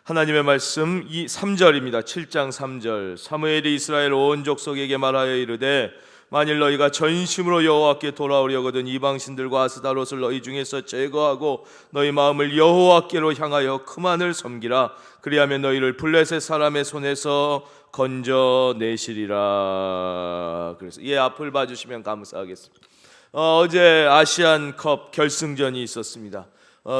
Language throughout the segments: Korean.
하나님의 말씀 3절입니다. 7장 3절. 사무엘이 이스라엘 온 족속에게 말하여 이르되 만일 너희가 전심으로 여호와께 돌아오려거든 이방신들과 아스다롯을 너희 중에서 제거하고 너희 마음을 여호와께로 향하여 그만을 섬기라. 그리하면 너희를 블레셋 사람의 손에서 건져내시리라. 그래서 앞을 봐주시면 감사하겠습니다. 어제 아시안컵 결승전이 있었습니다.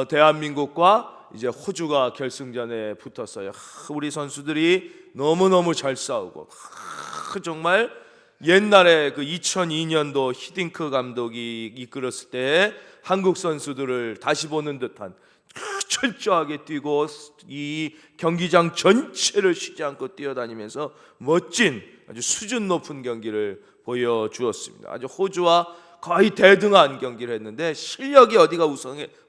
대한민국과 이제 호주가 결승전에 붙었어요. 우리 선수들이 너무너무 잘 싸우고 정말 옛날에 그 2002년도 히딩크 감독이 이끌었을 때 한국 선수들을 다시 보는 듯한 철저하게 뛰고 이 경기장 전체를 쉬지 않고 뛰어다니면서 멋진 아주 수준 높은 경기를 보여주었습니다. 아주 호주와 거의 대등한 경기를 했는데 실력이 어디가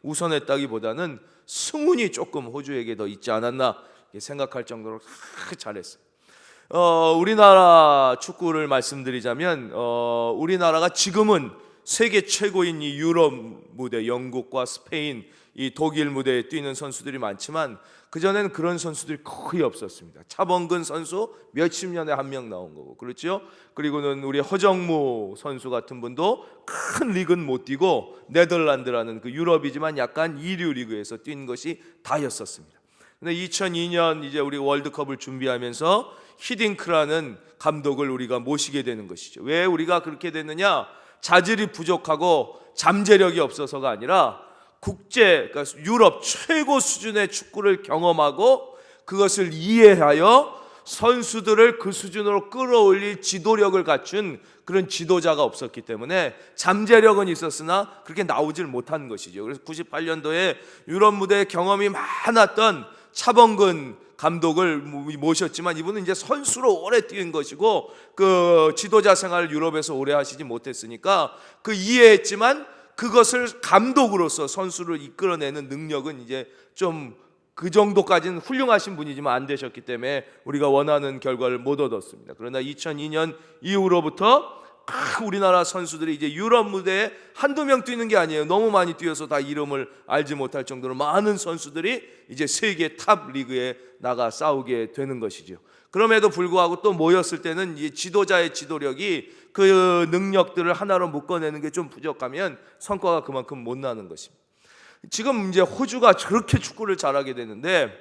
우선했다기보다는 승운이 조금 호주에게 더 있지 않았나 생각할 정도로 잘했어요. 우리나라 축구를 말씀드리자면 우리나라가 지금은 세계 최고인 이 유럽 무대, 영국과 스페인, 이 독일 무대에 뛰는 선수들이 많지만 그전에는 그런 선수들이 거의 없었습니다. 차범근 선수 몇십 년에 한 명 나온 거고, 그렇죠? 그리고는 우리 허정무 선수 같은 분도 큰 리그는 못 뛰고 네덜란드라는 그 유럽이지만 약간 이류 리그에서 뛴 것이 다였었습니다. 근데 2002년 이제 우리 월드컵을 준비하면서 히딩크라는 감독을 우리가 모시게 되는 것이죠. 왜 우리가 그렇게 됐느냐? 자질이 부족하고 잠재력이 없어서가 아니라 그러니까 유럽 최고 수준의 축구를 경험하고 그것을 이해하여 선수들을 그 수준으로 끌어올릴 지도력을 갖춘 그런 지도자가 없었기 때문에 잠재력은 있었으나 그렇게 나오질 못한 것이죠. 그래서 98년도에 유럽 무대에 경험이 많았던 차범근 감독을 모셨지만 이분은 이제 선수로 오래 뛰는 것이고 그 지도자 생활을 유럽에서 오래 하시지 못했으니까 그 이해했지만 그것을 감독으로서 선수를 이끌어내는 능력은 이제 좀 그 정도까지는 훌륭하신 분이지만 안 되셨기 때문에 우리가 원하는 결과를 못 얻었습니다. 그러나 2002년 이후로부터 우리나라 선수들이 이제 유럽 무대에 한두 명 뛰는 게 아니에요. 너무 많이 뛰어서 다 이름을 알지 못할 정도로 많은 선수들이 이제 세계 탑 리그에 나가 싸우게 되는 것이죠. 그럼에도 불구하고 또 모였을 때는 이 지도자의 지도력이 그 능력들을 하나로 묶어내는 게 좀 부족하면 성과가 그만큼 못 나는 것입니다. 지금 이제 호주가 저렇게 축구를 잘하게 되는데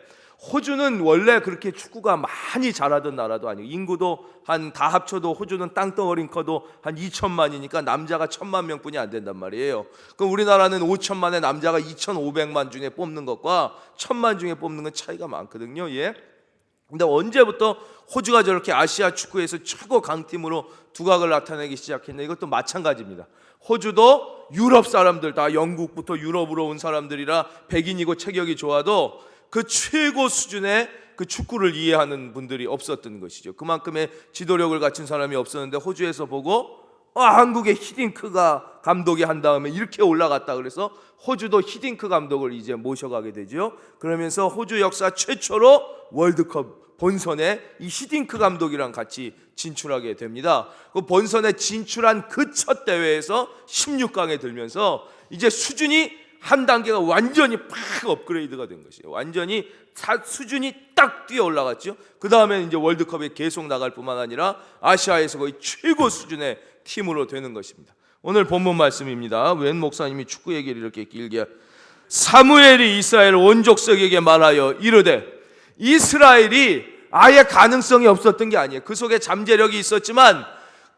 호주는 원래 그렇게 축구가 많이 잘하던 나라도 아니고 인구도 다 합쳐도 호주는 땅덩어리 커도 한 2천만이니까 남자가 1,000만 명뿐이 안 된단 말이에요. 그럼 우리나라는 5천만의 남자가 2,500만 중에 뽑는 것과 1,000만 중에 뽑는 건 차이가 많거든요. 근데 언제부터 호주가 저렇게 아시아 축구에서 최고 강팀으로 두각을 나타내기 시작했나? 이것도 마찬가지입니다. 호주도 유럽 사람들 다 영국부터 유럽으로 온 사람들이라 백인이고 체격이 좋아도 그 최고 수준의 그 축구를 이해하는 분들이 없었던 것이죠. 그만큼의 지도력을 갖춘 사람이 없었는데 호주에서 보고 한국의 히딩크가 감독이 한 다음에 이렇게 올라갔다 그래서 호주도 히딩크 감독을 이제 모셔가게 되죠. 그러면서 호주 역사 최초로 월드컵 본선에 이 히딩크 감독이랑 같이 진출하게 됩니다. 그 본선에 진출한 그 첫 대회에서 16강에 들면서 이제 수준이 한 단계가 완전히 팍 업그레이드가 된 것이에요. 완전히 수준이 딱 뛰어 올라갔죠. 그 다음에 이제 월드컵에 계속 나갈 뿐만 아니라 아시아에서 거의 최고 수준의 팀으로 되는 것입니다. 오늘 본문 말씀입니다. 웬 목사님이 축구 얘기를 이렇게 길게 사무엘이 이스라엘 온 족속에게 말하여 이르되 이스라엘이 아예 가능성이 없었던 게 아니에요. 그 속에 잠재력이 있었지만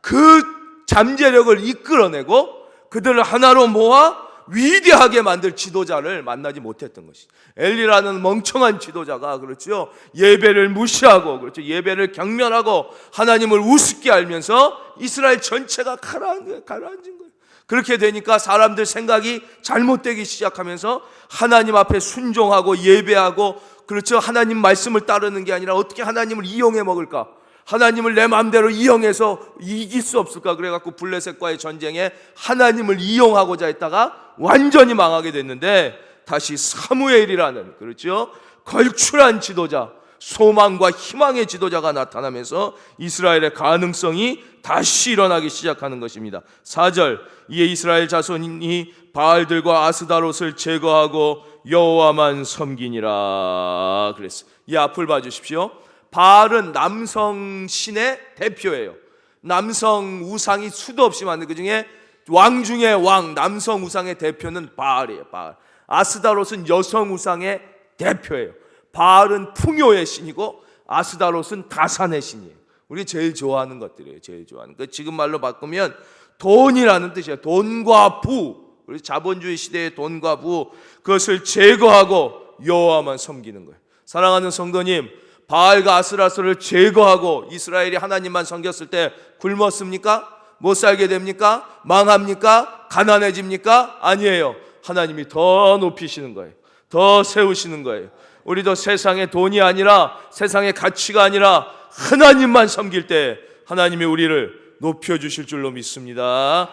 그 잠재력을 이끌어내고 그들을 하나로 모아 위대하게 만들 지도자를 만나지 못했던 것이. 엘리라는 멍청한 지도자가 그렇죠. 예배를 무시하고 그렇죠. 예배를 경멸하고 하나님을 우습게 알면서 이스라엘 전체가 가라앉은 거예요. 그렇게 되니까 사람들 생각이 잘못되기 시작하면서 하나님 앞에 순종하고 예배하고 그렇죠. 하나님 말씀을 따르는 게 아니라 어떻게 하나님을 이용해 먹을까? 하나님을 내 마음대로 이용해서 이길 수 없을까? 그래갖고 블레셋과의 전쟁에 하나님을 이용하고자 했다가 완전히 망하게 됐는데 다시 사무엘이라는 그렇죠? 걸출한 지도자, 소망과 희망의 지도자가 나타나면서 이스라엘의 가능성이 다시 일어나기 시작하는 것입니다. 4절, 이에 이스라엘 자손이 바알들과 아스다롯을 제거하고 여호와만 섬기니라 그랬어요. 이 앞을 봐주십시오. 바알은 남성 신의 대표예요. 남성 우상이 수도 없이 많은 그 중에 왕 중에 왕, 남성 우상의 대표는 바알이에요. 바알. 아스다롯은 여성 우상의 대표예요. 바알은 풍요의 신이고 아스다롯은 다산의 신이에요. 우리 제일 좋아하는 것들이에요. 제일 좋아하는 거. 지금 말로 바꾸면 돈이라는 뜻이에요. 돈과 부. 우리 자본주의 시대의 돈과 부, 그것을 제거하고 여호와만 섬기는 거예요. 사랑하는 성도님, 바알과 아스라스를 제거하고 이스라엘이 하나님만 섬겼을 때 굶었습니까? 못 살게 됩니까? 망합니까? 가난해집니까? 아니에요. 하나님이 더 높이시는 거예요. 더 세우시는 거예요. 우리도 세상의 돈이 아니라, 세상의 가치가 아니라 하나님만 섬길 때 하나님이 우리를 높여주실 줄로 믿습니다.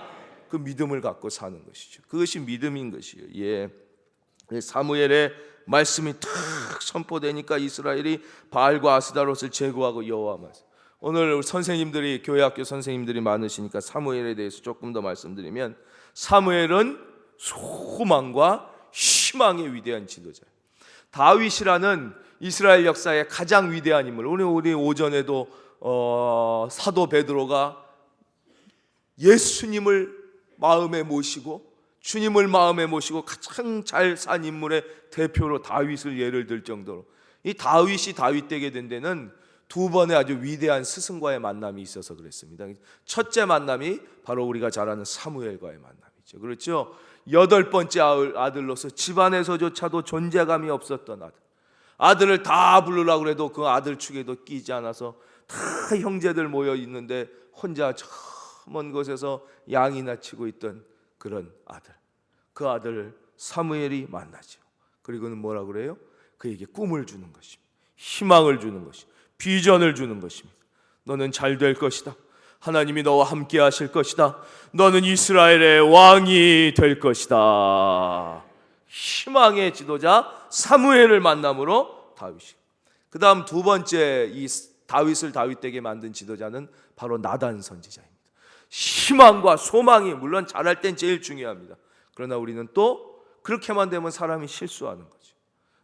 그 믿음을 갖고 사는 것이죠. 그것이 믿음인 것이에요. 예. 사무엘의 말씀이 탁 선포되니까 이스라엘이 바알과 아스다롯을 제거하고 여호와만. 오늘 선생님들이, 교회학교 선생님들이 많으시니까 사무엘에 대해서 조금 더 말씀드리면, 사무엘은 소망과 희망의 위대한 지도자예요. 다윗이라는 이스라엘 역사의 가장 위대한 인물. 우리 오전에도 사도 베드로가 예수님을 마음에 모시고, 주님을 마음에 모시고 가장 잘 산 인물의 대표로 다윗을 예를 들 정도로, 이 다윗이 다윗 되게 된 데는 두 번의 아주 위대한 스승과의 만남이 있어서 그랬습니다. 첫째 만남이 바로 우리가 잘 아는 사무엘과의 만남이죠. 그렇죠? 8번째 아들로서 집안에서조차도 존재감이 없었던 아들. 아들을 다 부르려고 해도 그 아들 축에도 끼지 않아서 다 형제들 모여 있는데 혼자 저 먼 곳에서 양이나 치고 있던 그런 아들. 그 아들을 사무엘이 만나죠. 그리고는 뭐라 그래요? 그에게 꿈을 주는 것입니다. 희망을 주는 것입니다. 비전을 주는 것입니다. 너는 잘 될 것이다. 하나님이 너와 함께 하실 것이다. 너는 이스라엘의 왕이 될 것이다. 희망의 지도자 사무엘을 만남으로 다윗이. 그 다음 두 번째 이 다윗을 다윗되게 만든 지도자는 바로 나단 선지자입니다. 희망과 소망이 물론 잘할 땐 제일 중요합니다. 그러나 우리는 또 그렇게만 되면 사람이 실수하는 거죠.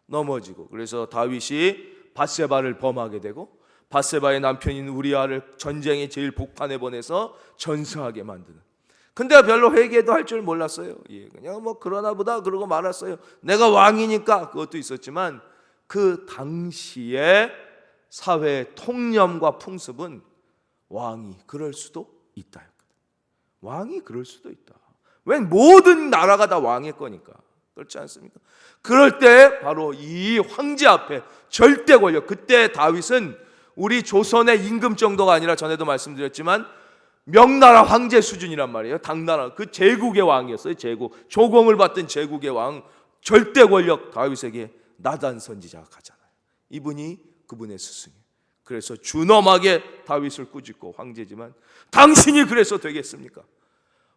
넘어지고. 그래서 다윗이 밧세바를 범하게 되고, 밧세바의 남편인 우리아를 전쟁의 제일 복판에 보내서 전사하게 만드는. 근데 별로 회개도 할 줄 몰랐어요. 그냥 뭐 그러나 보다 그러고 말았어요. 내가 왕이니까. 그것도 있었지만 그 당시의 사회의 통념과 풍습은 왕이 그럴 수도 있다. 왕이 그럴 수도 있다. 왜? 모든 나라가 다 왕의 거니까. 그렇지 않습니까? 그럴 때 바로 이 황제 앞에 절대 권력. 그때 다윗은 우리 조선의 임금 정도가 아니라, 전에도 말씀드렸지만 명나라 황제 수준이란 말이에요. 당나라 그 제국의 왕이었어요. 제국, 조공을 받던 제국의 왕, 절대 권력 다윗에게 나단 선지자가 가잖아요. 이분이 그분의 스승이에요. 그래서 준엄하게 다윗을 꾸짖고, 황제지만 당신이 그래서 되겠습니까?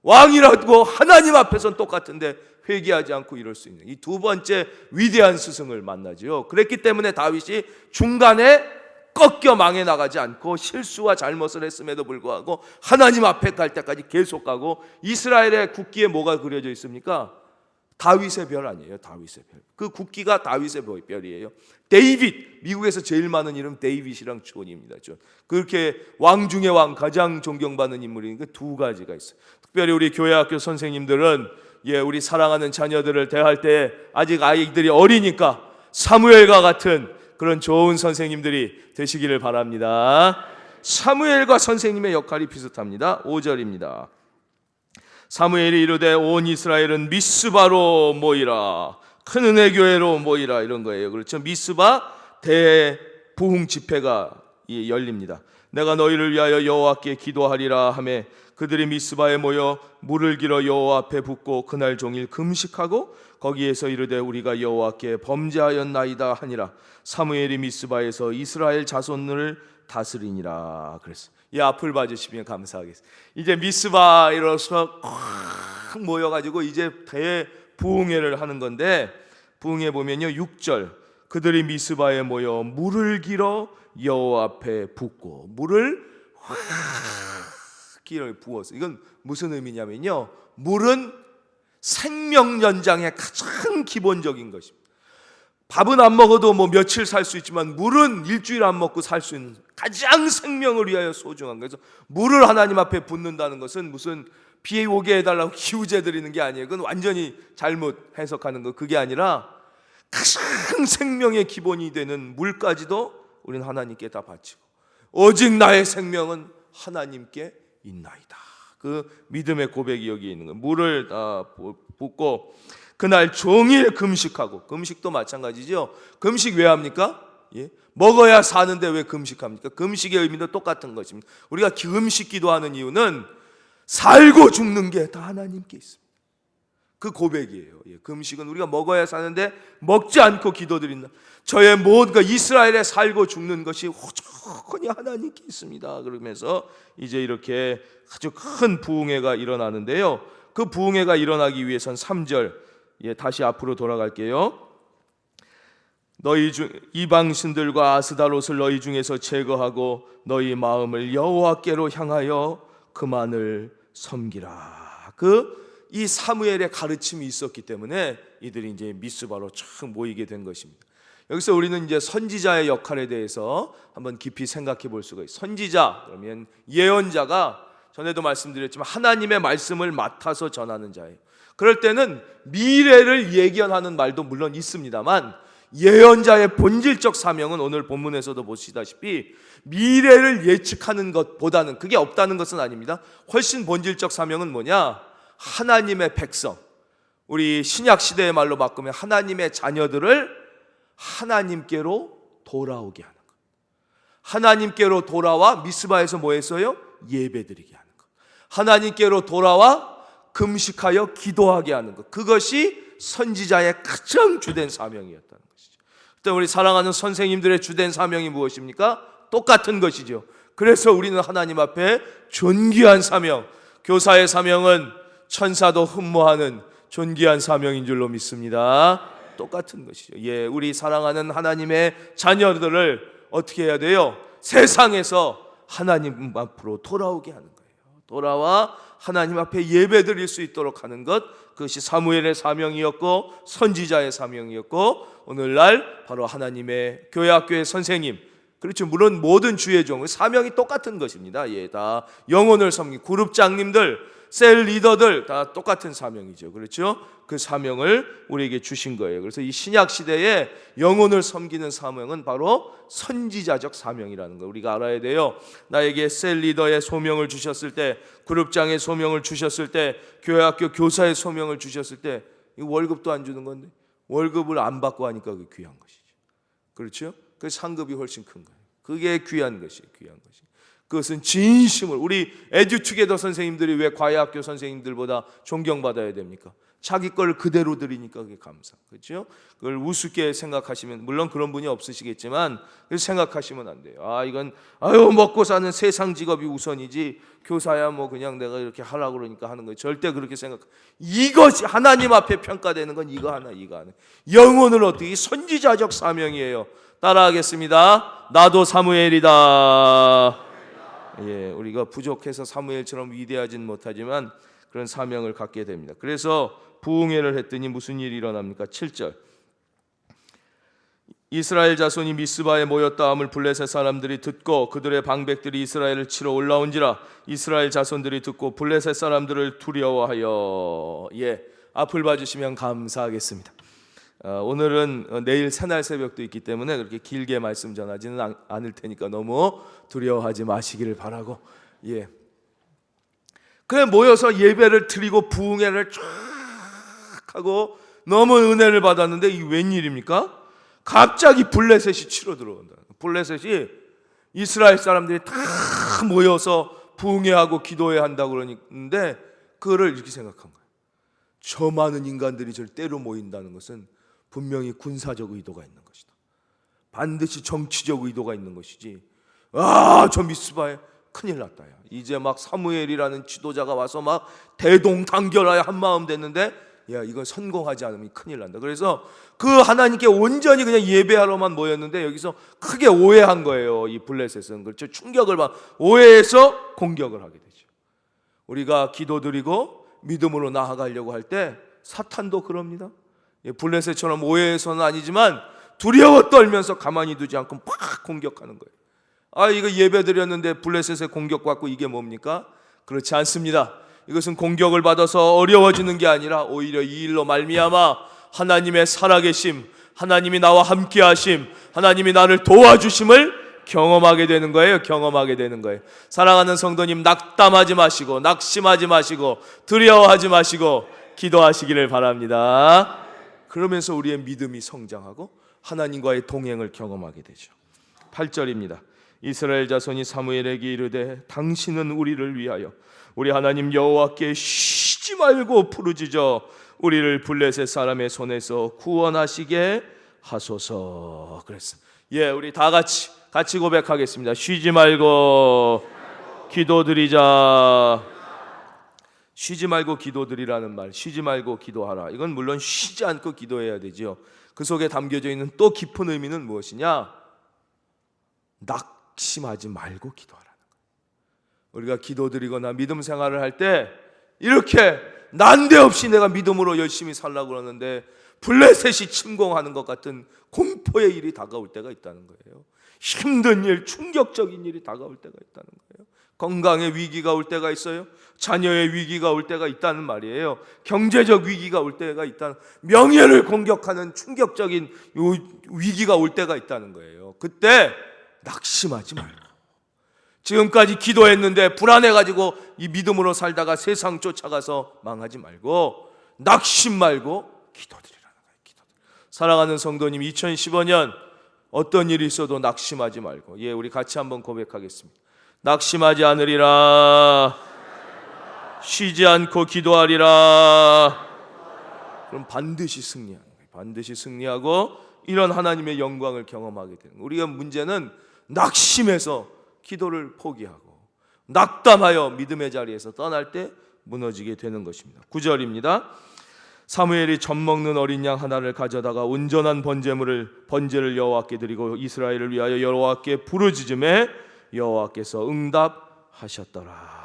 왕이라고 하나님 앞에서는 똑같은데 회개하지 않고 이럴 수 있는 이 두 번째 위대한 스승을 만나죠. 그랬기 때문에 다윗이 중간에 꺾여 망해 나가지 않고 실수와 잘못을 했음에도 불구하고 하나님 앞에 갈 때까지 계속 가고, 이스라엘의 국기에 뭐가 그려져 있습니까? 다윗의 별 아니에요. 다윗의 별. 그 국기가 다윗의 별이에요. 데이빗, 미국에서 제일 많은 이름 데이빗이랑 존입니다. 존. 그렇게 왕 중의 왕, 가장 존경받는 인물이니까 두 가지가 있어요. 특별히 우리 교회학교 선생님들은 우리 사랑하는 자녀들을 대할 때 아직 아이들이 어리니까 사무엘과 같은 그런 좋은 선생님들이 되시기를 바랍니다. 사무엘과 선생님의 역할이 비슷합니다. 5절입니다. 사무엘이 이르되 온 이스라엘은 미스바로 모이라, 큰 은혜 교회로 모이라, 이런 거예요. 그렇죠? 미스바 대부흥 집회가 열립니다. 내가 너희를 위하여 여호와께 기도하리라 하매 그들이 미스바에 모여 물을 길어 여호와 앞에 붓고 그날 종일 금식하고 거기에서 이르되 우리가 여호와께 범죄하였나이다 하니라. 사무엘이 미스바에서 이스라엘 자손을 다스리니라. 그랬어. 이 앞을 봐주시면 감사하겠습니다. 이제 미스바에서 꽉 모여가지고 이제 대부흥회를 하는 건데, 부흥회 보면요 6절 그들이 미스바에 모여 물을 길어 여호와 앞에 붓고 물을 확 길어 부었어. 이건 무슨 의미냐면요, 물은 생명 연장의 가장 기본적인 것입니다. 밥은 안 먹어도 뭐 며칠 살 수 있지만 물은 일주일 안 먹고 살 수 있는 가장 생명을 위하여 소중한 거예요. 그래서 물을 하나님 앞에 붓는다는 것은 무슨 비 오게 해달라고 기우제 드리는 게 아니에요. 그건 완전히 잘못 해석하는 거. 그게 아니라 가장 생명의 기본이 되는 물까지도 우리는 하나님께 다 바치고 오직 나의 생명은 하나님께 있나이다. 그 믿음의 고백이 여기 있는 거예요. 물을 다 붓고 그날 종일 금식하고, 금식도 마찬가지죠. 금식 왜 합니까? 예? 먹어야 사는데 왜 금식합니까? 금식의 의미도 똑같은 것입니다. 우리가 금식 기도하는 이유는 살고 죽는 게 다 하나님께 있습니다. 그 고백이에요. 예, 금식은 우리가 먹어야 사는데 먹지 않고 기도드린다. 저의 모든 이스라엘에 살고 죽는 것이 오죽하니 하나님께 있습니다. 그러면서 이제 이렇게 아주 큰 부흥회가 일어나는데요. 그 부흥회가 일어나기 위해선 3절, 예, 다시 앞으로 돌아갈게요. 너희 중 이방신들과 아스다롯을 너희 중에서 제거하고 너희 마음을 여호와께로 향하여 그만을 섬기라. 이 사무엘의 가르침이 있었기 때문에 이들이 이제 미스바로 쫙 모이게 된 것입니다. 여기서 우리는 이제 선지자의 역할에 대해서 한번 깊이 생각해 볼 수가 있어요. 선지자 그러면 예언자가 전에도 말씀드렸지만 하나님의 말씀을 맡아서 전하는 자예요. 그럴 때는 미래를 예견하는 말도 물론 있습니다만 예언자의 본질적 사명은 오늘 본문에서도 보시다시피 미래를 예측하는 것보다는, 그게 없다는 것은 아닙니다. 훨씬 본질적 사명은 뭐냐? 하나님의 백성, 우리 신약 시대의 말로 바꾸면 하나님의 자녀들을 하나님께로 돌아오게 하는 것. 하나님께로 돌아와 미스바에서 뭐 했어요? 예배드리게 하는 것. 하나님께로 돌아와 금식하여 기도하게 하는 것. 그것이 선지자의 가장 주된 사명이었다는 것이죠. 그때 우리 사랑하는 선생님들의 주된 사명이 무엇입니까? 똑같은 것이죠. 그래서 우리는 하나님 앞에 존귀한 사명, 교사의 사명은 천사도 흠모하는 존귀한 사명인 줄로 믿습니다. 똑같은 것이죠. 예, 우리 사랑하는 하나님의 자녀들을 어떻게 해야 돼요? 세상에서 하나님 앞으로 돌아오게 하는 거예요. 돌아와 하나님 앞에 예배드릴 수 있도록 하는 것, 그것이 사무엘의 사명이었고 선지자의 사명이었고 오늘날 바로 하나님의 교회 학교의 선생님, 그렇죠. 물론 모든 주의 종 사명이 똑같은 것입니다. 예, 다 영혼을 섬기는 그룹장님들, 셀 리더들 다 똑같은 사명이죠. 그렇죠. 그 사명을 우리에게 주신 거예요. 그래서 이 신약 시대에 영혼을 섬기는 사명은 바로 선지자적 사명이라는 거 우리가 알아야 돼요. 나에게 셀 리더의 소명을 주셨을 때, 그룹장의 소명을 주셨을 때, 교회 학교 교사의 소명을 주셨을 때, 이 월급도 안 주는 건데 월급을 안 받고 하니까 그게 귀한 것이죠. 그렇죠? 그 상급이 훨씬 큰 거예요. 그게 귀한 것이에요. 귀한 것이. 그것은 진심을, 우리 에듀투게더 선생님들이 왜 과외학교 선생님들보다 존경받아야 됩니까? 자기 걸 그대로 드리니까 그게 감사. 그렇죠? 그걸 우습게 생각하시면, 물론 그런 분이 없으시겠지만 생각하시면 안 돼요. 이건 먹고 사는 세상 직업이 우선이지 교사야 뭐 그냥 내가 이렇게 하라고 그러니까 하는 거예요. 절대 그렇게 생각. 이것이 하나님 앞에 평가되는 건 이거 하나. 영혼을 어떻게, 선지자적 사명이에요. 따라하겠습니다. 나도 사무엘이다. 예, 우리가 부족해서 사무엘처럼 위대하진 못하지만 그런 사명을 갖게 됩니다. 그래서 부흥회를 했더니 무슨 일이 일어납니까? 7절. 이스라엘 자손이 미스바에 모였다 함을 블레셋 사람들이 듣고 그들의 방백들이 이스라엘을 치러 올라온지라. 이스라엘 자손들이 듣고 블레셋 사람들을 두려워하여. 예, 앞을 봐주시면 감사하겠습니다. 오늘은 내일 새날 새벽도 있기 때문에 그렇게 길게 말씀 전하지는 않을 테니까 너무 두려워하지 마시기를 바라고. 예, 그래 모여서 예배를 드리고 부흥회를 쫙 하고 너무 은혜를 받았는데 이게 웬일입니까? 갑자기 블레셋이 치러 들어온다. 블레셋이 이스라엘 사람들이 다 모여서 부흥회하고 기도해야 한다고 그러는데 그거를 이렇게 생각한 거예요. 저 많은 인간들이 저를 때로 모인다는 것은 분명히 군사적 의도가 있는 것이다. 반드시 정치적 의도가 있는 것이지. 저 미스바에 큰일 났다. 이제 막 사무엘이라는 지도자가 와서 막 대동단결하여 한 마음 됐는데 야, 이건 성공하지 않으면 큰일 난다. 그래서 그 하나님께 온전히 그냥 예배하러만 모였는데 여기서 크게 오해한 거예요. 이 블레셋은. 그렇죠. 충격을 오해해서 공격을 하게 되죠. 우리가 기도드리고 믿음으로 나아가려고 할 때 사탄도 그럽니다. 블레셋처럼 오해해서는 아니지만 두려워 떨면서 가만히 두지 않고 막 공격하는 거예요. 아, 이거 예배 드렸는데 블레셋의 공격받고 이게 뭡니까? 그렇지 않습니다. 이것은 공격을 받아서 어려워지는 게 아니라 오히려 이 일로 말미암아 하나님의 살아계심, 하나님이 나와 함께 하심, 하나님이 나를 도와주심을 경험하게 되는 거예요. 경험하게 되는 거예요. 사랑하는 성도님, 낙담하지 마시고 낙심하지 마시고 두려워하지 마시고 기도하시기를 바랍니다. 그러면서 우리의 믿음이 성장하고 하나님과의 동행을 경험하게 되죠. 8절입니다. 이스라엘 자손이 사무엘에게 이르되 당신은 우리를 위하여 우리 하나님 여호와께 쉬지 말고 부르짖어 우리를 블레셋 사람의 손에서 구원하시게 하소서. 그랬어. 예, 우리 다 같이 고백하겠습니다. 쉬지 말고 기도드리자. 쉬지 말고 기도드리라는 말, 쉬지 말고 기도하라. 이건 물론 쉬지 않고 기도해야 되죠. 그 속에 담겨져 있는 또 깊은 의미는 무엇이냐? 낙심하지 말고 기도하라는 거예요. 우리가 기도드리거나 믿음 생활을 할 때 이렇게 난데없이 내가 믿음으로 열심히 살라고 그러는데 블레셋이 침공하는 것 같은 공포의 일이 다가올 때가 있다는 거예요. 힘든 일, 충격적인 일이 다가올 때가 있다는 거예요. 건강의 위기가 올 때가 있어요. 자녀의 위기가 올 때가 있다는 말이에요. 경제적 위기가 올 때가 있다는, 명예를 공격하는 충격적인 위기가 올 때가 있다는 거예요. 그때 낙심하지 말고, 지금까지 기도했는데 불안해가지고 이 믿음으로 살다가 세상 쫓아가서 망하지 말고 낙심 말고 기도드리라는 거예요. 사랑하는 성도님, 2015년 어떤 일이 있어도 낙심하지 말고, 예, 우리 같이 한번 고백하겠습니다. 낙심하지 않으리라, 쉬지 않고 기도하리라. 그럼 반드시 승리하는 거예요. 반드시 승리하고 이런 하나님의 영광을 경험하게 되는 거예요. 우리가 문제는 낙심해서 기도를 포기하고 낙담하여 믿음의 자리에서 떠날 때 무너지게 되는 것입니다. 9절입니다. 사무엘이 젖 먹는 어린 양 하나를 가져다가 온전한 번제를 여호와께 드리고 이스라엘을 위하여 여호와께 부르짖음에 여호와께서 응답하셨더라.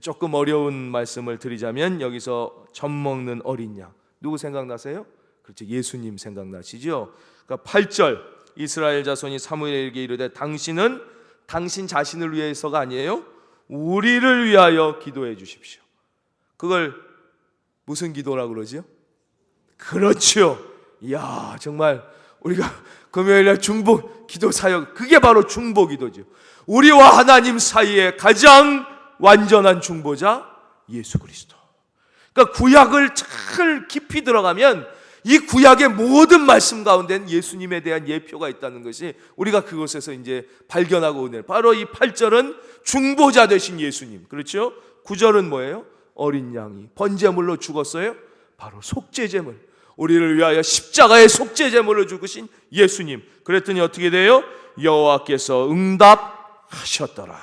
조금 어려운 말씀을 드리자면 여기서 젖 먹는 어린 양, 누구 생각나세요? 그렇죠, 예수님 생각나시죠? 그러니까 8절, 이스라엘 자손이 사무엘에게 이르되 당신은 당신 자신을 위해서가 아니에요, 우리를 위하여 기도해 주십시오. 그걸 무슨 기도라고 그러죠? 그렇죠. 이야, 정말 우리가 금요일날 중보 기도 사역, 그게 바로 중보 기도죠. 우리와 하나님 사이에 가장 완전한 중보자 예수 그리스도. 그러니까 구약을 잘 깊이 들어가면 이 구약의 모든 말씀 가운데는 예수님에 대한 예표가 있다는 것이 우리가 그곳에서 이제 발견하고 오늘, 바로 이 8절은 중보자 되신 예수님, 그렇죠? 9절은 뭐예요? 어린 양이 번제물로 죽었어요. 바로 속죄제물, 우리를 위하여 십자가의 속죄제물을 죽으신 예수님. 그랬더니 어떻게 돼요? 여호와께서 응답하셨더라.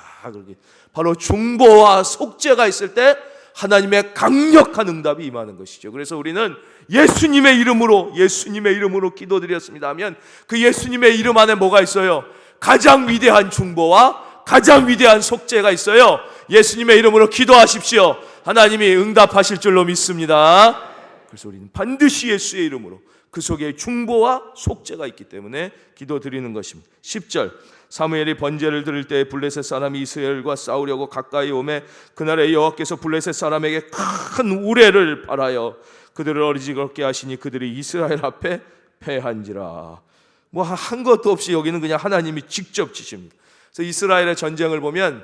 바로 중보와 속죄가 있을 때 하나님의 강력한 응답이 임하는 것이죠. 그래서 우리는 예수님의 이름으로 기도드렸습니다 하면 그 예수님의 이름 안에 뭐가 있어요? 가장 위대한 중보와 가장 위대한 속죄가 있어요. 예수님의 이름으로 기도하십시오. 하나님이 응답하실 줄로 믿습니다. 그래서 우리는 반드시 예수의 이름으로, 그 속에 중보와 속죄가 있기 때문에 기도드리는 것입니다. 10절, 사무엘이 번제를 드릴 때 블레셋 사람이 이스라엘과 싸우려고 가까이 오매 그날에 여호와께서 블레셋 사람에게 큰 우레를 발하여 그들을 어리지겁게 하시니 그들이 이스라엘 앞에 패한지라. 뭐 한 것도 없이 여기는 그냥 하나님이 직접 지십니다. 그래서 이스라엘의 전쟁을 보면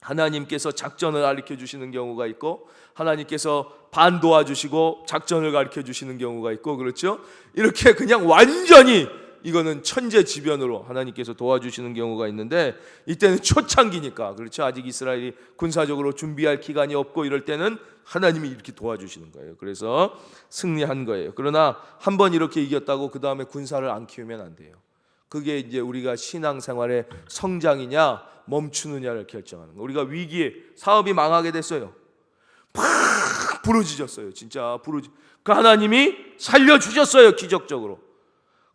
하나님께서 작전을 가르쳐 주시는 경우가 있고, 하나님께서 반 도와주시고 작전을 가르쳐 주시는 경우가 있고, 그렇죠? 이렇게 그냥 완전히 이거는 천재지변으로 하나님께서 도와주시는 경우가 있는데, 이때는 초창기니까, 그렇죠? 아직 이스라엘이 군사적으로 준비할 기간이 없고 이럴 때는 하나님이 이렇게 도와주시는 거예요. 그래서 승리한 거예요. 그러나 한번 이렇게 이겼다고 그 다음에 군사를 안 키우면 안 돼요. 그게 이제 우리가 신앙생활의 성장이냐 멈추느냐를 결정하는 거예요. 우리가 위기에, 사업이 망하게 됐어요. 막 부르짖었어요. 진짜 그 하나님이 살려주셨어요. 기적적으로.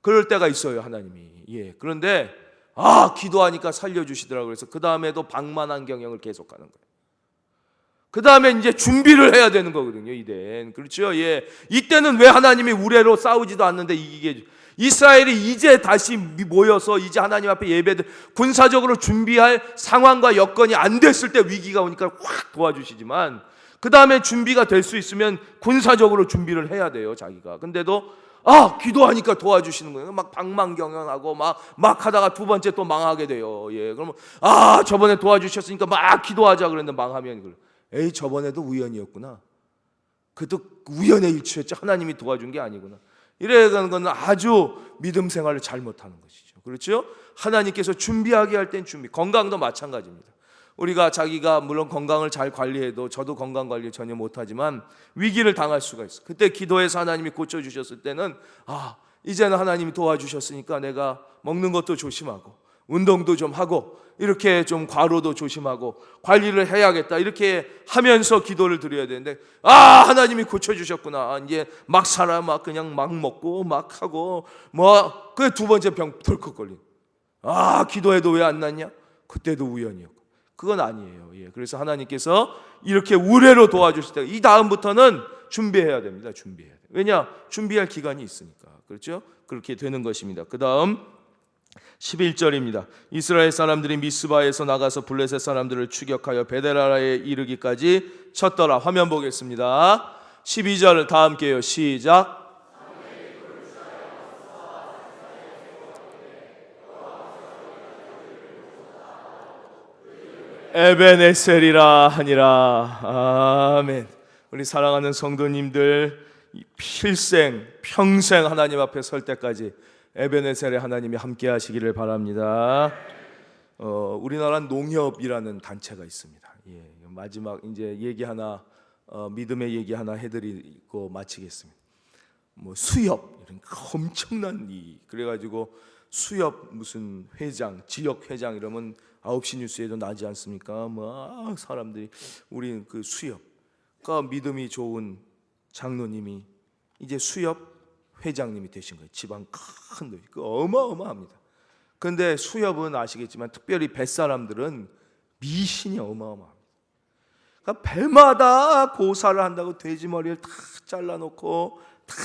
그럴 때가 있어요, 하나님이. 예. 그런데 기도하니까 살려주시더라고요. 그래서 그 다음에도 방만한 경영을 계속하는 거예요. 그 다음에 이제 준비를 해야 되는 거거든요, 이땐. 그렇죠? 예. 이때는 왜 하나님이 우레로 싸우지도 않는데 이기게, 이스라엘이 이제 다시 모여서 이제 하나님 앞에 예배들, 군사적으로 준비할 상황과 여건이 안 됐을 때 위기가 오니까 확 도와주시지만, 그 다음에 준비가 될 수 있으면 군사적으로 준비를 해야 돼요, 자기가. 근데도 기도하니까 도와주시는 거예요. 막 방망경영하고 막 하다가 두 번째 또 망하게 돼요. 예. 그러면 저번에 도와주셨으니까 막 기도하자 그랬는데 망하면, 에이, 저번에도 우연이었구나. 그것도 우연의 일치였지 하나님이 도와준 게 아니구나. 이래가는 건 아주 믿음 생활을 잘못하는 것이죠. 그렇죠? 하나님께서 준비하게 할 땐 준비. 건강도 마찬가지입니다. 우리가 자기가 물론 건강을 잘 관리해도, 저도 건강 관리 전혀 못하지만 위기를 당할 수가 있어요. 그때 기도해서 하나님이 고쳐주셨을 때는 이제는 하나님이 도와주셨으니까 내가 먹는 것도 조심하고 운동도 좀 하고 이렇게 좀 과로도 조심하고 관리를 해야겠다, 이렇게 하면서 기도를 드려야 되는데, 하나님이 고쳐주셨구나. 이제 막 살아, 그냥 막 먹고 막 하고 그 두 번째 병 덜컥 걸린. 기도해도 왜 안 낫냐? 그때도 우연이었고. 그건 아니에요. 예. 그래서 하나님께서 이렇게 우레로 도와주실 때, 이 다음부터는 준비해야 됩니다. 준비해야 돼. 왜냐? 준비할 기간이 있으니까. 그렇죠? 그렇게 되는 것입니다. 그 다음 11절입니다. 이스라엘 사람들이 미스바에서 나가서 블레셋 사람들을 추격하여 베데라에 이르기까지 쳤더라. 화면 보겠습니다. 12절 다 함께요. 시작. 에베네셀이라 하니라. 아멘. 우리 사랑하는 성도님들, 필생 평생 하나님 앞에 설 때까지 에베네셀의 하나님이 함께 하시기를 바랍니다. 우리나라는 농협이라는 단체가 있습니다. 예, 마지막 이제 얘기 하나, 믿음의 얘기 하나 해드리고 마치겠습니다. 수협, 이런 엄청난 그래가지고 수협 무슨 회장, 지역 회장 이러면 9시 뉴스에도 나지 않습니까? 사람들이, 우리 그 수협, 믿음이 좋은 장로님이 이제 수협 회장님이 되신 거예요. 지방 큰 도시, 어마어마합니다. 그런데 수협은 아시겠지만 특별히 뱃사람들은 미신이 어마어마합니다. 그러니까 배마다 고사를 한다고 돼지 머리를 다 잘라놓고 다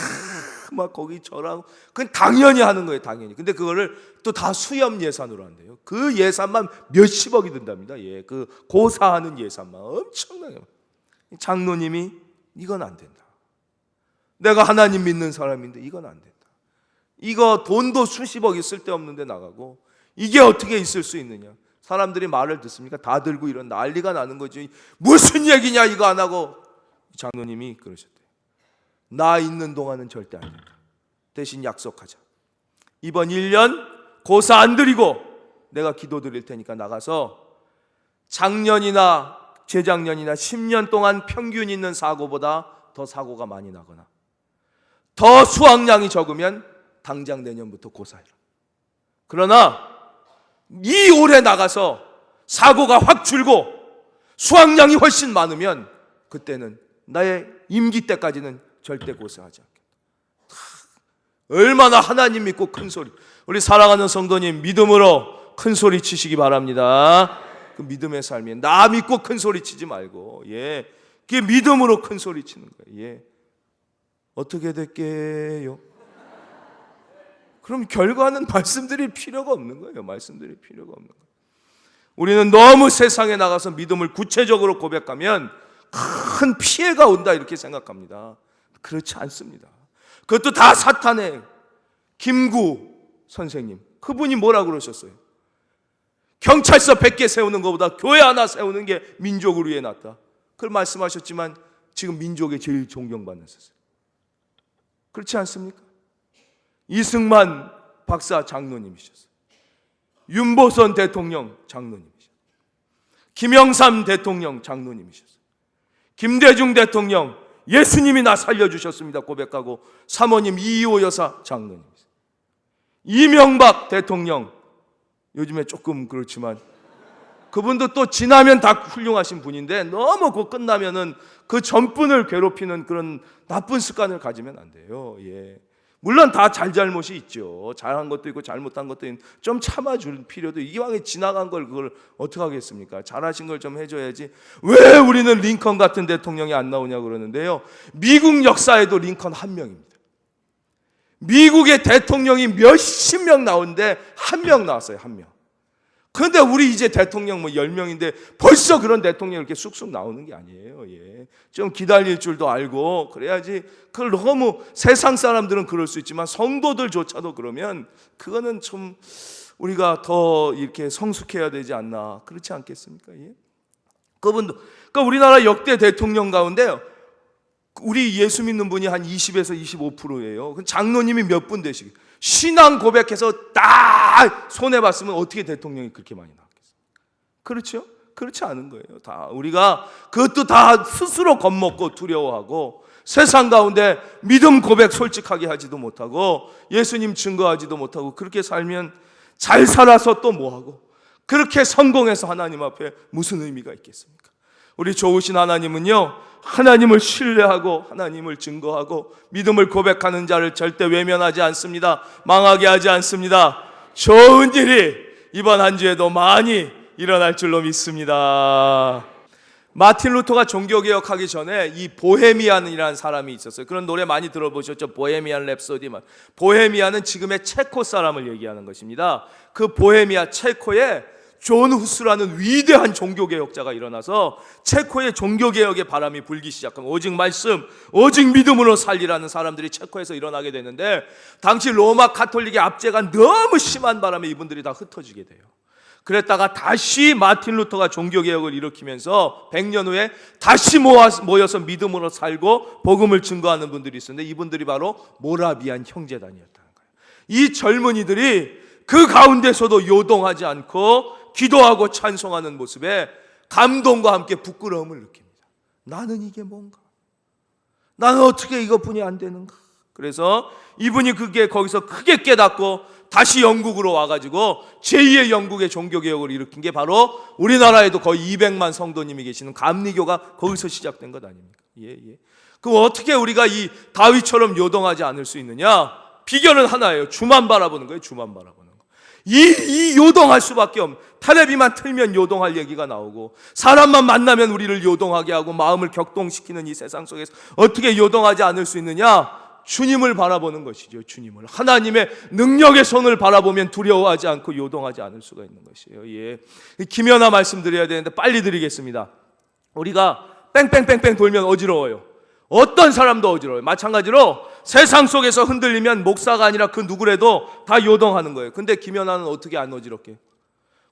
막 거기 절하고, 그건 당연히 하는 거예요, 당연히. 근데 그거를 또 다 수협 예산으로 한대요. 그 예산만 몇십억이 든답니다. 예, 그 고사하는 예산만 엄청나게. 장로님이 이건 안 된다. 내가 하나님 믿는 사람인데 이건 안 된다. 이거 돈도 수십억이 쓸데없는데 나가고 이게 어떻게 있을 수 있느냐. 사람들이 말을 듣습니까? 다 들고 이런 난리가 나는 거지. 무슨 얘기냐 이거 안 하고. 장로님이 그러셨대요. 나 있는 동안은 절대 안 된다. 대신 약속하자. 이번 1년 고사 안 드리고 내가 기도 드릴 테니까 나가서 작년이나 재작년이나 10년 동안 평균 있는 사고보다 더 사고가 많이 나거나 더 수확량이 적으면 당장 내년부터 고사해라. 그러나 이 올해 나가서 사고가 확 줄고 수확량이 훨씬 많으면 그때는 나의 임기 때까지는 절대 고사하지 않겠다. 얼마나 하나님 믿고 큰 소리. 우리 사랑하는 성도님, 믿음으로 큰 소리 치시기 바랍니다. 그 믿음의 삶이 나 믿고 큰 소리 치지 말고, 예, 그게 믿음으로 큰 소리 치는 거예요. 예. 어떻게 될게요? 그럼 결과는 말씀드릴 필요가 없는 거예요. 말씀드릴 필요가 없는 거예요. 우리는 너무 세상에 나가서 믿음을 구체적으로 고백하면 큰 피해가 온다 이렇게 생각합니다. 그렇지 않습니다. 그것도 다 사탄의 김구 선생님, 그분이 뭐라 그러셨어요? 경찰서 100개 세우는 것보다 교회 하나 세우는 게 민족을 위해 낫다. 그걸 말씀하셨지만 지금 민족에 제일 존경받는 선생. 그렇지 않습니까? 이승만 박사 장로님이셨어요. 윤보선 대통령 장로님이셨어요. 김영삼 대통령 장로님이셨어요. 김대중 대통령 예수님이 나 살려주셨습니다 고백하고 사모님 이희호 여사 장로님이셨어요. 이명박 대통령 요즘에 조금 그렇지만 그분도 또 지나면 다 훌륭하신 분인데 너무 그 끝나면은 그 전분을 괴롭히는 그런 나쁜 습관을 가지면 안 돼요. 예. 물론 다 잘잘못이 있죠. 잘한 것도 있고 잘못한 것도 있고 좀 참아줄 필요도. 이왕에 지나간 걸 그걸 어떻게 하겠습니까? 잘하신 걸 좀 해줘야지. 왜 우리는 링컨 같은 대통령이 안 나오냐고 그러는데요. 미국 역사에도 링컨 한 명입니다. 미국의 대통령이 몇십 명 나오는데 한 명 나왔어요. 한 명. 그런데 우리 이제 대통령 뭐 10명인데 벌써 그런 대통령이 이렇게 쑥쑥 나오는 게 아니에요. 예. 좀 기다릴 줄도 알고 그래야지. 그걸 너무 세상 사람들은 그럴 수 있지만 성도들조차도 그러면 그거는 좀 우리가 더 이렇게 성숙해야 되지 않나. 그렇지 않겠습니까? 예. 그분도 그러니까 우리나라 역대 대통령 가운데 우리 예수 믿는 분이 한 20에서 25%예요. 장로님이 몇 분 되시게. 신앙 고백해서 딱 손해봤으면 어떻게 대통령이 그렇게 많이 나왔겠어요? 그렇죠? 그렇지 않은 거예요. 다 우리가 그것도 다 스스로 겁먹고 두려워하고 세상 가운데 믿음 고백 솔직하게 하지도 못하고 예수님 증거하지도 못하고 그렇게 살면 잘 살아서 또 뭐하고 그렇게 성공해서 하나님 앞에 무슨 의미가 있겠습니까? 우리 좋으신 하나님은요, 하나님을 신뢰하고 하나님을 증거하고 믿음을 고백하는 자를 절대 외면하지 않습니다. 망하게 하지 않습니다. 좋은 일이 이번 한 주에도 많이 일어날 줄로 믿습니다. 마틴 루터가 종교개혁하기 전에 이 보헤미안이라는 사람이 있었어요. 그런 노래 많이 들어보셨죠? 보헤미안 랩소디. 보헤미안은 지금의 체코 사람을 얘기하는 것입니다. 그 보헤미아 체코에 존 후스라는 위대한 종교개혁자가 일어나서 체코의 종교개혁의 바람이 불기 시작하면 오직 말씀, 오직 믿음으로 살리라는 사람들이 체코에서 일어나게 되는데 당시 로마 가톨릭의 압제가 너무 심한 바람에 이분들이 다 흩어지게 돼요. 그랬다가 다시 마틴 루터가 종교개혁을 일으키면서 100년 후에 다시 모여서 믿음으로 살고 복음을 증거하는 분들이 있었는데 이분들이 바로 모라비안 형제단이었다는 거예요. 이 젊은이들이 그 가운데서도 요동하지 않고 기도하고 찬송하는 모습에 감동과 함께 부끄러움을 느낍니다. 나는 이게 뭔가? 나는 어떻게 이것뿐이 안 되는가? 그래서 이분이 그게 거기서 크게 깨닫고 다시 영국으로 와가지고 제2의 영국의 종교개혁을 일으킨 게 바로 우리나라에도 거의 200만 성도님이 계시는 감리교가 거기서 시작된 것 아닙니까? 예. 그럼 어떻게 우리가 이 다윗처럼 요동하지 않을 수 있느냐? 비결은 하나예요. 주만 바라보는 거예요. 주만 바라보는 거. 이 요동할 수밖에 없는, 텔레비만 틀면 요동할 얘기가 나오고 사람만 만나면 우리를 요동하게 하고 마음을 격동시키는 이 세상 속에서 어떻게 요동하지 않을 수 있느냐? 주님을 바라보는 것이죠. 주님을, 하나님의 능력의 손을 바라보면 두려워하지 않고 요동하지 않을 수가 있는 것이에요. 예. 김연아 말씀드려야 되는데 빨리 드리겠습니다. 우리가 뺑뺑뺑뺑 돌면 어지러워요. 어떤 사람도 어지러워요. 마찬가지로 세상 속에서 흔들리면 목사가 아니라 그 누구라도 다 요동하는 거예요. 근데 김연아는 어떻게 안 어지럽게?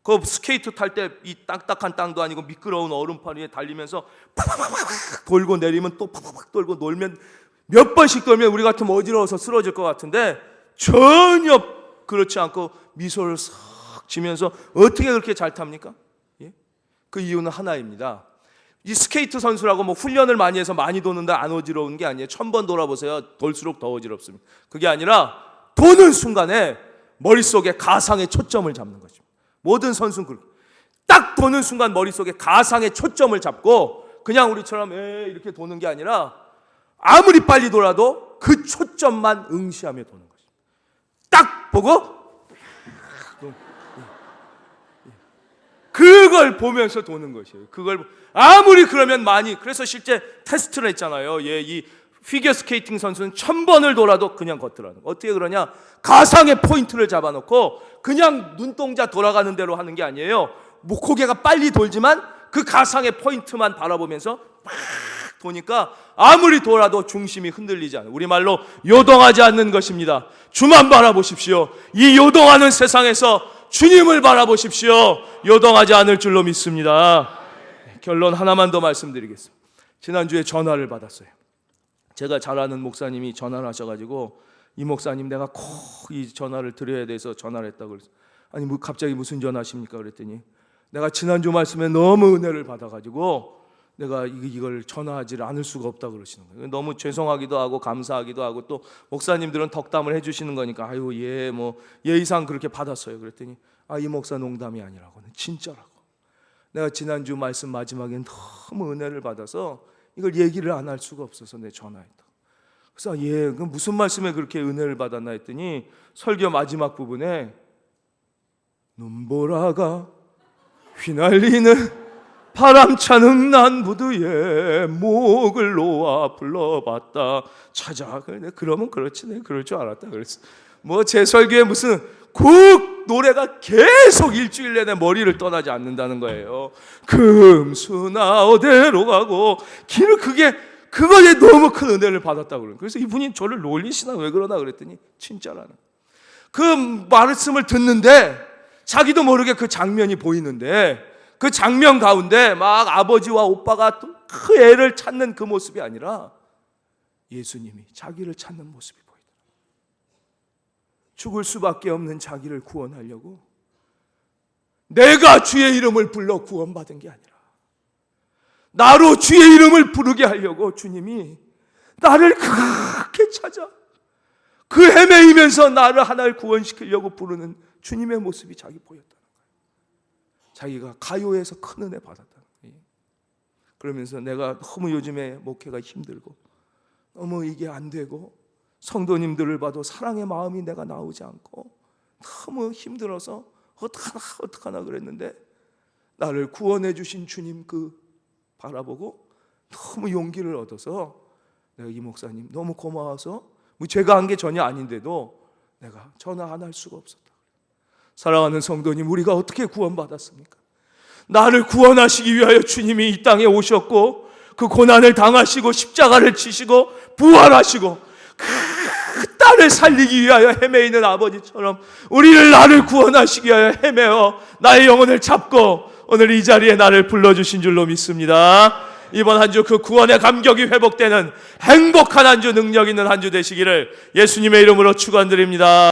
그 스케이트 탈 때 이 딱딱한 땅도 아니고 미끄러운 얼음판 위에 달리면서 팍팍팍 돌고 내리면 또 팍팍팍 돌고 놀면 몇 번씩 돌면 우리 같으면 어지러워서 쓰러질 것 같은데 전혀 그렇지 않고 미소를 싹 지면서 어떻게 그렇게 잘 탑니까? 예? 그 이유는 하나입니다. 이 스케이트 선수라고 뭐 훈련을 많이 해서 많이 도는데 안 어지러운 게 아니에요. 1000번 돌아보세요. 돌수록 더 어지럽습니다. 그게 아니라 도는 순간에 머릿속에 가상의 초점을 잡는 것입니다. 모든 선수는 그렇게 딱 도는 순간 머릿속에 가상의 초점을 잡고 그냥 우리처럼 이렇게 도는 게 아니라 아무리 빨리 돌아도 그 초점만 응시하며 도는 것입니다. 딱 보고 그걸 보면서 도는 것이에요. 그걸 아무리 그러면 많이, 그래서 실제 테스트를 했잖아요. 예, 이 피겨 스케이팅 선수는 1000번을 돌아도 그냥 걷더라는 거. 어떻게 그러냐? 가상의 포인트를 잡아놓고 그냥 눈동자 돌아가는 대로 하는 게 아니에요. 뭐 고개가 빨리 돌지만 그 가상의 포인트만 바라보면서 막 도니까 아무리 돌아도 중심이 흔들리지 않아요. 우리말로 요동하지 않는 것입니다. 주만 바라보십시오. 이 요동하는 세상에서 주님을 바라보십시오. 요동하지 않을 줄로 믿습니다. 결론 하나만 더 말씀드리겠습니다. 지난주에 전화를 받았어요. 제가 잘 아는 목사님이 전화를 하셔가지고 이 목사님 내가 꼭 이 전화를 드려야 돼서 전화를 했다고 그랬어요. 아니 뭐 갑자기 무슨 전화십니까? 그랬더니 내가 지난주 말씀에 너무 은혜를 받아가지고 내가 이걸 전화하지 않을 수가 없다고 그러시는 거예요. 너무 죄송하기도 하고 감사하기도 하고 또 목사님들은 덕담을 해주시는 거니까 아유 예 뭐 예의상 그렇게 받았어요. 그랬더니 이 목사 농담이 아니라고는 진짜라고. 내가 지난주 말씀 마지막엔 너무 은혜를 받아서 이걸 얘기를 안 할 수가 없어서 내 전화했다. 그래서 그 무슨 말씀에 그렇게 은혜를 받았나 했더니 설교 마지막 부분에 눈보라가 휘날리는 바람찬 흥난무드에 목을 놓아 불러봤다 찾아. 그러면 그렇지, 내가 그럴 줄 알았다 그랬어. 뭐 제 설교에 무슨 그 노래가 계속 일주일 내내 머리를 떠나지 않는다는 거예요. 금수나 어디로 가고 길을 그거에 너무 큰 은혜를 받았다고 그래요. 그래서 이분이 저를 놀리시나 왜 그러나 그랬더니 진짜라는 그 말씀을 듣는데 자기도 모르게 그 장면이 보이는데 그 장면 가운데 막 아버지와 오빠가 그 애를 찾는 그 모습이 아니라 예수님이 자기를 찾는 모습이 보이더라. 죽을 수밖에 없는 자기를 구원하려고 내가 주의 이름을 불러 구원받은 게 아니라 나로 주의 이름을 부르게 하려고 주님이 나를 그렇게 찾아 그 헤매이면서 나를 하나를 구원시키려고 부르는 주님의 모습이 자기 보였다는 거예요. 자기가 가요에서 큰 은혜 받았다는 거예요. 그러면서 내가 너무 요즘에 목회가 힘들고 너무 이게 안 되고 성도님들을 봐도 사랑의 마음이 내가 나오지 않고 너무 힘들어서 어떡하나 그랬는데 나를 구원해 주신 주님 바라보고 너무 용기를 얻어서 내가 이 목사님 너무 고마워서 제가 한 게 전혀 아닌데도 내가 전화 안 할 수가 없었다. 사랑하는 성도님, 우리가 어떻게 구원받았습니까? 나를 구원하시기 위하여 주님이 이 땅에 오셨고 그 고난을 당하시고 십자가를 지시고 부활하시고 그 딸을 살리기 위하여 헤매이는 아버지처럼 나를 구원하시기 위하여 헤매어 나의 영혼을 잡고 오늘 이 자리에 나를 불러주신 줄로 믿습니다. 이번 한 주 그 구원의 감격이 회복되는 행복한 한 주, 능력 있는 한 주 되시기를 예수님의 이름으로 축원드립니다.